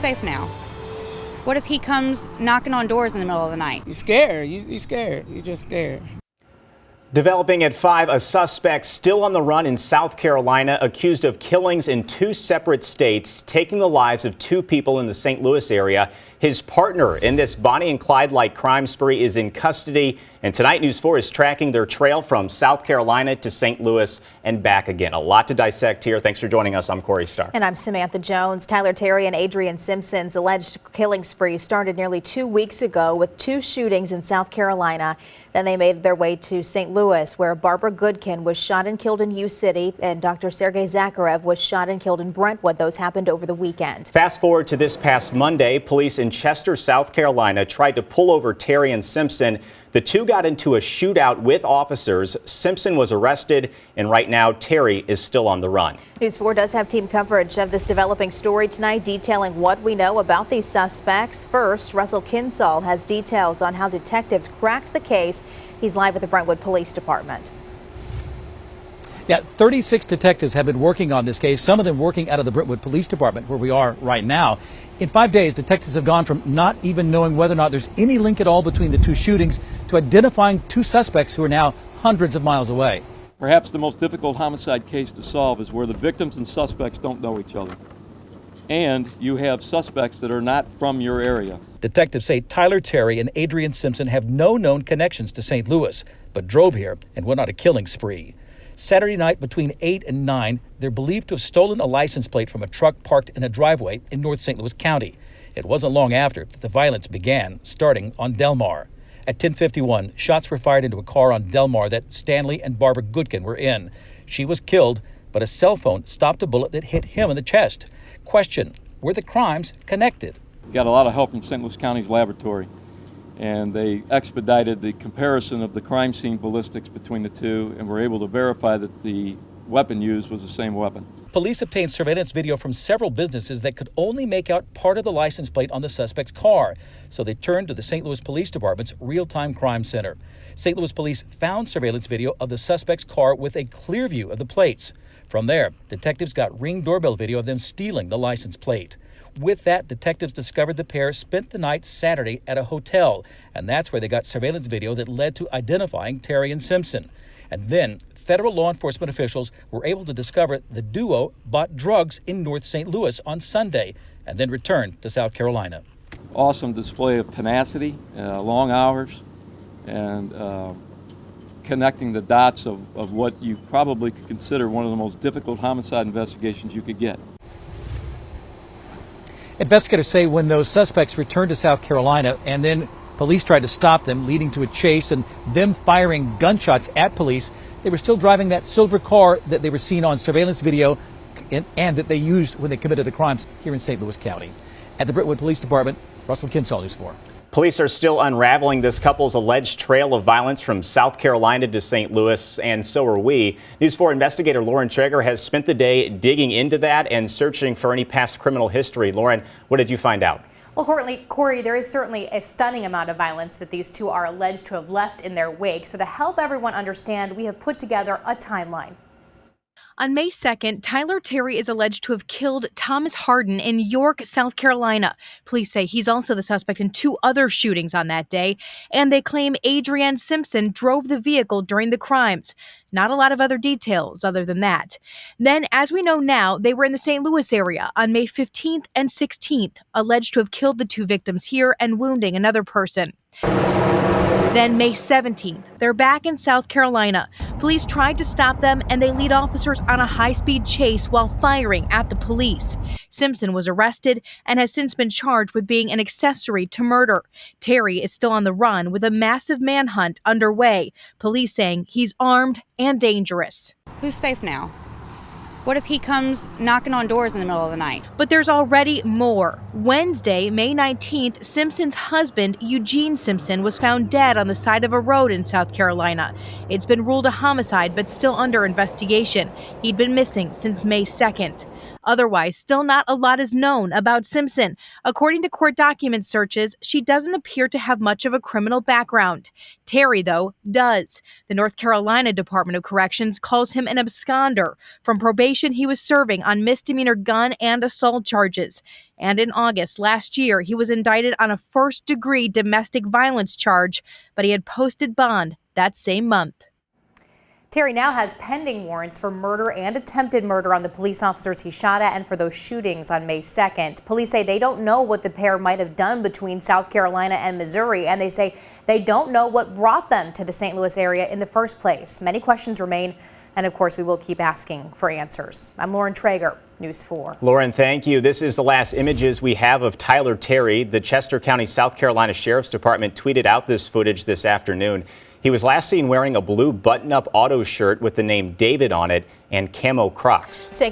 Safe now. What if he comes knocking on doors in the middle of the night? You're scared. You're scared. You're just scared. Developing at 5, a suspect still on the run in South Carolina, accused of killings in 2 separate states, taking the lives of 2 people in the St. Louis area. His partner in this Bonnie and Clyde-like crime spree is in custody, and tonight News 4 is tracking their trail from South Carolina to St. Louis and back again. A lot to dissect here. Thanks for joining us. I'm Corey Starr. And I'm Samantha Jones. Tyler Terry and Adrienne Simpson's alleged killing spree started nearly 2 weeks ago with 2 shootings in South Carolina. Then they made their way to St. Louis, where Barbara Goodkin was shot and killed in U City, and Dr. Sergei Zakharev was shot and killed in Brentwood. Those happened over the weekend. Fast forward to this past Monday, police in Chester, South Carolina tried to pull over Terry and Simpson. The 2 got into a shootout with officers. Simpson was arrested, and right now Terry is still on the run. News 4 does have team coverage of this developing story tonight, detailing what we know about these suspects. First, Russell KINSAUL has details on how detectives cracked the case. He's live at the Brentwood Police Department. Yeah, 36 detectives have been working on this case, some of them working out of the Brentwood Police Department, where we are right now. In 5 days, detectives have gone from not even knowing whether or not there's any link at all between the 2 shootings to identifying 2 suspects who are now hundreds of miles away. Perhaps the most difficult homicide case to solve is where the victims and suspects don't know each other. And you have suspects that are not from your area. Detectives say Tyler Terry and Adrienne Simpson have no known connections to St. Louis, but drove here and went on a killing spree. Saturday night between 8 and 9, they're believed to have stolen a license plate from a truck parked in a driveway in North St. Louis County. It wasn't long after that the violence began, starting on Delmar. At 10:51, shots were fired into a car on Delmar that Stanley and Barbara Goodkin were in. She was killed, but a cell phone stopped a bullet that hit him in the chest. Question, were the crimes connected? Got a lot of help from St. Louis County's laboratory, and they expedited the comparison of the crime scene ballistics between the 2 and were able to verify that the weapon used was the same weapon. Police obtained surveillance video from several businesses that could only make out part of the license plate on the suspect's car, so they turned to the St. Louis Police Department's real-time crime center. St. Louis police found surveillance video of the suspect's car with a clear view of the plates. From there, detectives got Ring doorbell video of them stealing the license plate. With that, detectives discovered the pair spent the night Saturday at a hotel, and that's where they got surveillance video that led to identifying Terry and Simpson. And then federal law enforcement officials were able to discover the duo bought drugs in North St. Louis on Sunday and then returned to South Carolina. Awesome display of tenacity, long hours, and connecting the dots of what you probably could consider one of the most difficult homicide investigations you could get. Investigators say when those suspects returned to South Carolina and then police tried to stop them, leading to a chase and them firing gunshots at police, they were still driving that silver car that they were seen on surveillance video and that they used when they committed the crimes here in St. Louis County. At the Brentwood Police Department, Russell KINSAUL, News 4. Police are still unraveling this couple's alleged trail of violence from South Carolina to St. Louis, and so are we. News 4 investigator Lauren Traeger has spent the day digging into that and searching for any past criminal history. Lauren, what did you find out? Well, Corey, there is certainly a stunning amount of violence that these 2 are alleged to have left in their wake. So to help everyone understand, we have put together a timeline. On May 2nd, Tyler Terry is alleged to have killed Thomas Harden in York, South Carolina. Police say he's also the suspect in 2 other shootings on that day, and they claim Adrienne Simpson drove the vehicle during the crimes. Not a lot of other details other than that. Then, as we know now, they were in the St. Louis area on May 15th and 16th, alleged to have killed the 2 victims here and wounding another person. Then May 17th, they're back in South Carolina. Police tried to stop them, and they lead officers on a high-speed chase while firing at the police. Simpson was arrested and has since been charged with being an accessory to murder. Terry is still on the run with a massive manhunt underway. Police saying he's armed and dangerous. Who's safe now? What if he comes knocking on doors in the middle of the night? But there's already more. Wednesday, May 19th, Simpson's husband, Eugene Simpson, was found dead on the side of a road in South Carolina. It's been ruled a homicide, but still under investigation. He'd been missing since May 2nd. Otherwise, still not a lot is known about Simpson. According to court document searches, she doesn't appear to have much of a criminal background. Terry, though, does. The North Carolina Department of Corrections calls him an absconder. From probation, he was serving on misdemeanor gun and assault charges. And in August last year, he was indicted on a first-degree domestic violence charge, but he had posted bond that same month. Terry now has pending warrants for murder and attempted murder on the police officers he shot at and for those shootings on May 2nd. Police say they don't know what the pair might have done between South Carolina and Missouri, and they say they don't know what brought them to the St. Louis area in the first place. Many questions remain, and of course we will keep asking for answers. I'm Lauren Traeger, News 4. Lauren, thank you. This is the last images we have of Tyler Terry. The Chester County, South Carolina Sheriff's Department tweeted out this footage this afternoon. He was last seen wearing a blue button-up auto shirt with the name David on it and camo Crocs.